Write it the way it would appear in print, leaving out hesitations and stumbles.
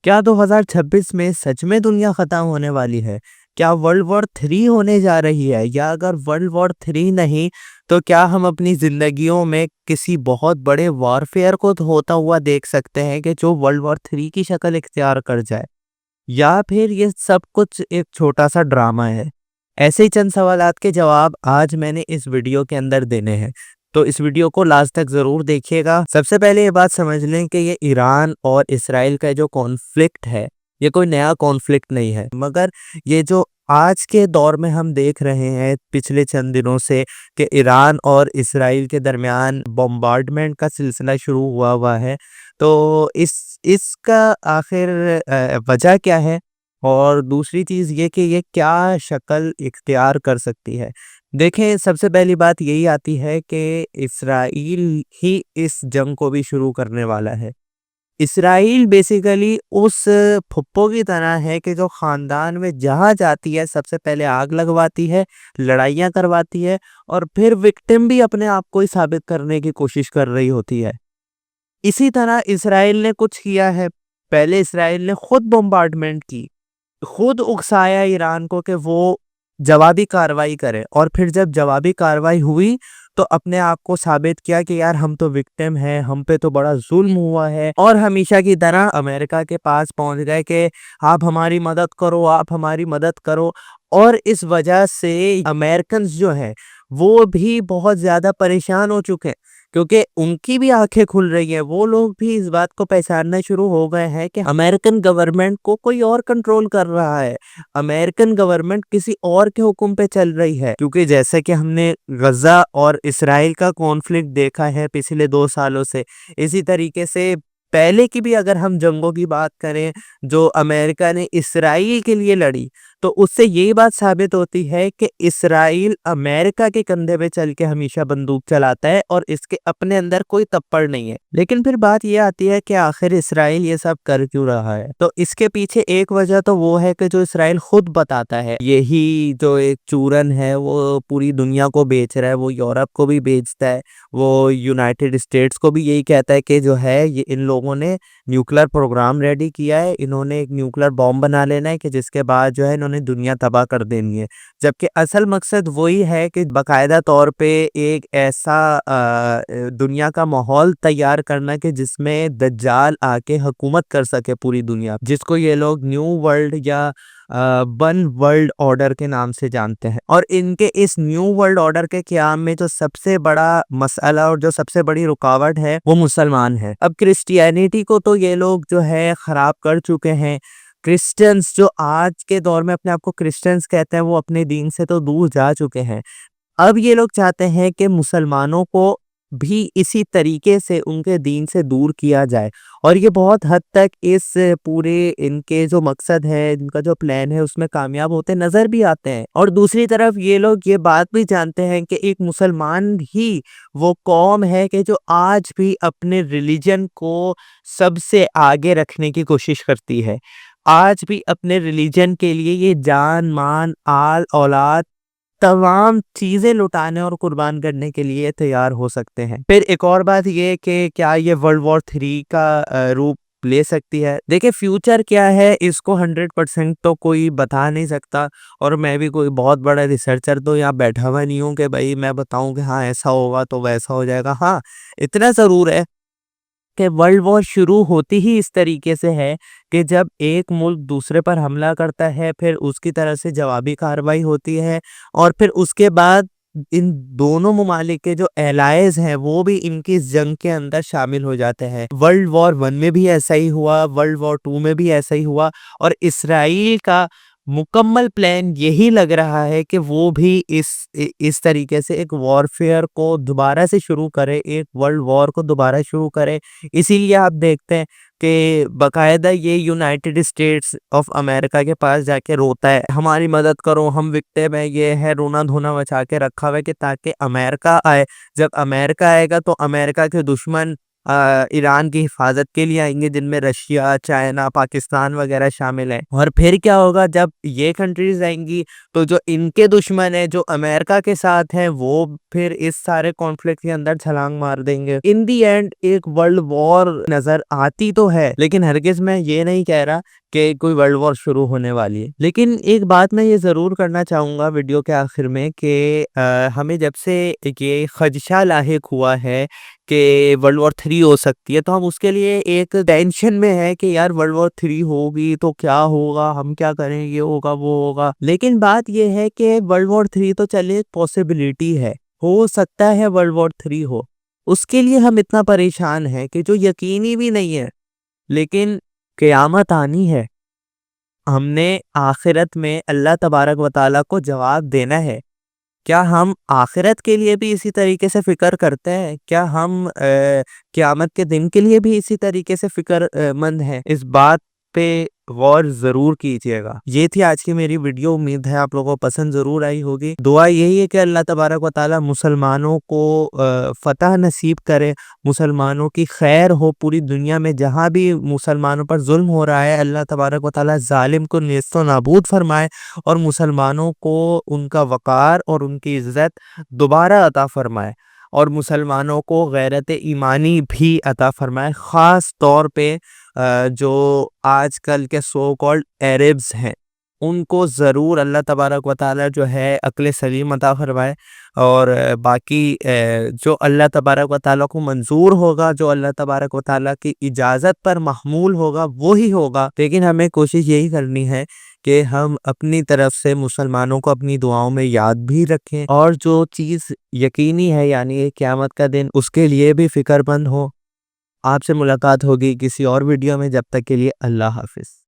کیا 2026 میں سچ میں دنیا ختم ہونے والی ہے؟ کیا ورلڈ وار 3 ہونے جا رہی ہے؟ یا اگر ورلڈ وار 3 نہیں تو کیا ہم اپنی زندگیوں میں کسی بہت بڑے وارفیئر کو ہوتا ہوا دیکھ سکتے ہیں کہ جو ورلڈ وار 3 کی شکل اختیار کر جائے؟ یا پھر یہ سب کچھ ایک چھوٹا سا ڈرامہ ہے؟ ایسے ہی چند سوالات کے جواب آج میں نے اس ویڈیو کے اندر دینے ہیں، تو اس ویڈیو کو لاسٹ تک ضرور دیکھیے گا۔ سب سے پہلے یہ بات سمجھ لیں کہ یہ ایران اور اسرائیل کا جو کانفلکٹ ہے یہ کوئی نیا کانفلکٹ نہیں ہے، مگر یہ جو آج کے دور میں ہم دیکھ رہے ہیں پچھلے چند دنوں سے کہ ایران اور اسرائیل کے درمیان بمبارڈمنٹ کا سلسلہ شروع ہوا ہے، تو اس کا آخر وجہ کیا ہے، اور دوسری چیز یہ کہ یہ کیا شکل اختیار کر سکتی ہے۔ دیکھیں، سب سے پہلی بات یہی آتی ہے کہ اسرائیل ہی اس جنگ کو بھی شروع کرنے والا ہے۔ اسرائیل بیسیکلی اس پھپھو کی طرح ہے کہ جو خاندان میں جہاں جاتی ہے سب سے پہلے آگ لگواتی ہے، لڑائیاں کرواتی ہے، اور پھر وکٹم بھی اپنے آپ کو ہی ثابت کرنے کی کوشش کر رہی ہوتی ہے۔ اسی طرح اسرائیل نے کچھ کیا ہے۔ پہلے اسرائیل نے خود بمبارڈمنٹ کی، خود اکسایا ایران کو کہ وہ جوابی کاروائی کرے، اور پھر جب جوابی کاروائی ہوئی تو اپنے آپ کو ثابت کیا کہ یار ہم تو وکٹم ہیں، ہم پہ تو بڑا ظلم ہوا ہے، اور ہمیشہ کی طرح امریکہ کے پاس پہنچ گئے کہ آپ ہماری مدد کرو، آپ ہماری مدد کرو۔ اور اس وجہ سے امریکنز جو ہیں وہ بھی بہت زیادہ پریشان ہو چکے ہیں، کیونکہ ان کی بھی آنکھیں کھل رہی ہیں، وہ لوگ بھی اس بات کو پہچاننا شروع ہو گئے ہیں کہ امریکن گورنمنٹ کو کوئی اور کنٹرول کر رہا ہے، امریکن گورنمنٹ کسی اور کے حکم پہ چل رہی ہے۔ کیونکہ جیسے کہ ہم نے غزہ اور اسرائیل کا کانفلکٹ دیکھا ہے پچھلے 2 سالوں سے، اسی طریقے سے پہلے کی بھی اگر ہم جنگوں کی بات کریں جو امریکہ نے اسرائیل کے لیے لڑی، تو اس سے یہی بات ثابت ہوتی ہے کہ اسرائیل امریکہ کے کندھے پہ چل کے ہمیشہ بندوق چلاتا ہے، اور اس کے اپنے اندر کوئی تپڑ نہیں ہے۔ لیکن پھر بات یہ آتی ہے کہ آخر اسرائیل یہ سب کر کیوں رہا ہے؟ تو اس کے پیچھے ایک وجہ تو وہ ہے کہ جو اسرائیل خود بتاتا ہے، یہی جو ایک چورن ہے وہ پوری دنیا کو بیچ رہا ہے، وہ یورپ کو بھی بیچتا ہے، وہ یونائٹڈ اسٹیٹس کو بھی یہی کہتا ہے کہ جو ہے یہ ان لوگوں نے نیوکلر پروگرام ریڈی کیا ہے، انہوں نے ایک نیوکلر بوم بنا لینا ہے کہ جس کے بعد جو ہے انہوں نے دنیا تباہ کر دینی ہے۔ جبکہ اصل مقصد وہی ہے کہ باقاعدہ طور پہ ایک ایسا دنیا کا ماحول تیار کرنا کہ جس میں دجال آ کے حکومت کر سکے پوری دنیا، جس کو یہ لوگ نیو ورلڈ یا ون ورلڈ آرڈر کے نام سے جانتے ہیں۔ اور ان کے اس نیو ورلڈ آرڈر کے قیام میں جو سب سے بڑا مسئلہ اور جو سب سے بڑی رکاوٹ ہے وہ مسلمان ہے۔ اب کرسچینٹی کو تو یہ لوگ جو ہے خراب کر چکے ہیں، کرسچنز جو آج کے دور میں اپنے آپ کو کرسچنز کہتے ہیں وہ اپنے دین سے تو دور جا چکے ہیں۔ اب یہ لوگ چاہتے ہیں کہ مسلمانوں کو بھی اسی طریقے سے ان کے دین سے دور کیا جائے، اور یہ بہت حد تک اس پورے ان کے جو مقصد ہے، ان کا جو پلان ہے، اس میں کامیاب ہوتے نظر بھی آتے ہیں۔ اور دوسری طرف یہ لوگ یہ بات بھی جانتے ہیں کہ ایک مسلمان ہی وہ قوم ہے کہ جو آج بھی اپنے ریلیجن کو سب سے آگے رکھنے کی کوشش کرتی ہے، آج بھی اپنے ریلیجن کے لیے یہ جان، مان، آل، اولاد، تمام چیزیں لٹانے اور قربان کرنے کے لیے تیار ہو سکتے ہیں۔ پھر ایک اور بات یہ کہ کیا یہ ورلڈ وار 3 کا روپ لے سکتی ہے؟ دیکھیں، فیوچر کیا ہے اس کو 100% تو کوئی بتا نہیں سکتا، اور میں بھی کوئی بہت بڑا ریسرچر تو یہاں بیٹھا ہوا نہیں ہوں کہ بھائی میں بتاؤں کہ ہاں ایسا ہوگا تو ویسا ہو جائے گا۔ ہاں، اتنا ضرور ہے کہ ورلڈ وار شروع ہوتی ہی اس طریقے سے ہے کہ جب ایک ملک دوسرے پر حملہ کرتا ہے، پھر اس کی طرف سے جوابی کارروائی ہوتی ہے، اور پھر اس کے بعد ان دونوں ممالک کے جو ایلائز ہیں وہ بھی ان کی جنگ کے اندر شامل ہو جاتے ہیں۔ ورلڈ وار 1 میں بھی ایسا ہی ہوا، ورلڈ وار 2 میں بھی ایسا ہی ہوا، اور اسرائیل کا مکمل پلان یہی لگ رہا ہے کہ وہ بھی اس طریقے سے ایک وارفیئر کو دوبارہ سے شروع کرے، ایک ورلڈ وار کو دوبارہ شروع کرے۔ اسی لیے آپ دیکھتے ہیں کہ باقاعدہ یہ یونائٹڈ اسٹیٹس آف امریکہ کے پاس جا کے روتا ہے، ہماری مدد کرو، ہم وکٹم ہیں، یہ ہے، رونا دھونا مچا کے رکھا ہوا ہے کہ تاکہ امریکہ آئے۔ جب امریکہ آئے گا تو امریکہ کے دشمن ایران کی حفاظت کے لیے آئیں گے، جن میں رشیا، چائنا، پاکستان وغیرہ شامل ہیں۔ اور پھر کیا ہوگا جب یہ کنٹریز آئیں گی تو جو ان کے دشمن ہیں، جو امریکہ کے ساتھ ہیں، وہ پھر اس سارے کانفلکٹ کے اندر چھلانگ مار دیں گے۔ ان دی اینڈ ایک ورلڈ وار نظر آتی تو ہے، لیکن ہرگز میں یہ نہیں کہہ رہا کہ کوئی ورلڈ وار شروع ہونے والی ہے۔ لیکن ایک بات میں یہ ضرور کرنا چاہوں گا ویڈیو کے آخر میں کہ ہمیں جب سے یہ خدشہ لاحق ہوا ہے کہ ورلڈ وار 3 ہو سکتی ہے، تو ہم اس کے لیے ایک ٹینشن میں ہے کہ یار ورلڈ وار 3 ہوگی تو کیا ہوگا، ہم کیا کریں، یہ ہوگا وہ ہوگا۔ لیکن بات یہ ہے کہ ورلڈ وار 3 تو چلے ایک پاسبلٹی ہے، ہو سکتا ہے ورلڈ وار 3 ہو، اس کے لیے ہم اتنا پریشان ہیں کہ جو یقینی بھی نہیں ہے۔ لیکن قیامت آنی ہے، ہم نے آخرت میں اللہ تبارک و تعالیٰ کو جواب دینا ہے۔ کیا ہم آخرت کے لیے بھی اسی طریقے سے فکر کرتے ہیں؟ کیا ہم قیامت کے دن کے لیے بھی اسی طریقے سے فکر مند ہیں؟ اس بات پہ غور ضرور کیجیے گا۔ یہ تھی آج کی میری ویڈیو، امید ہے آپ لوگوں کو پسند ضرور آئی ہوگی۔ دعا یہی ہے کہ اللہ تبارک و تعالیٰ مسلمانوں کو فتح نصیب کرے، مسلمانوں کی خیر ہو پوری دنیا میں، جہاں بھی مسلمانوں پر ظلم ہو رہا ہے اللہ تبارک و تعالیٰ ظالم کو نیست و نابود فرمائے، اور مسلمانوں کو ان کا وقار اور ان کی عزت دوبارہ عطا فرمائے، اور مسلمانوں کو غیرت ایمانی بھی عطا فرمائے، خاص طور پہ جو آج کل کے سو کالڈ عربز ہیں، ان کو ضرور اللہ تبارک و تعالیٰ جو ہے عقل سلیم عطا فرمائے، اور باقی جو اللہ تبارک و تعالیٰ کو منظور ہوگا، جو اللہ تبارک و تعالیٰ کی اجازت پر محمول ہوگا وہی ہوگا۔ لیکن ہمیں کوشش یہی کرنی ہے کہ ہم اپنی طرف سے مسلمانوں کو اپنی دعاؤں میں یاد بھی رکھیں، اور جو چیز یقینی ہے یعنی قیامت کا دن، اس کے لیے بھی فکر مند ہو۔ آپ سے ملاقات ہوگی کسی اور ویڈیو میں، جب تک کے لیے اللہ حافظ۔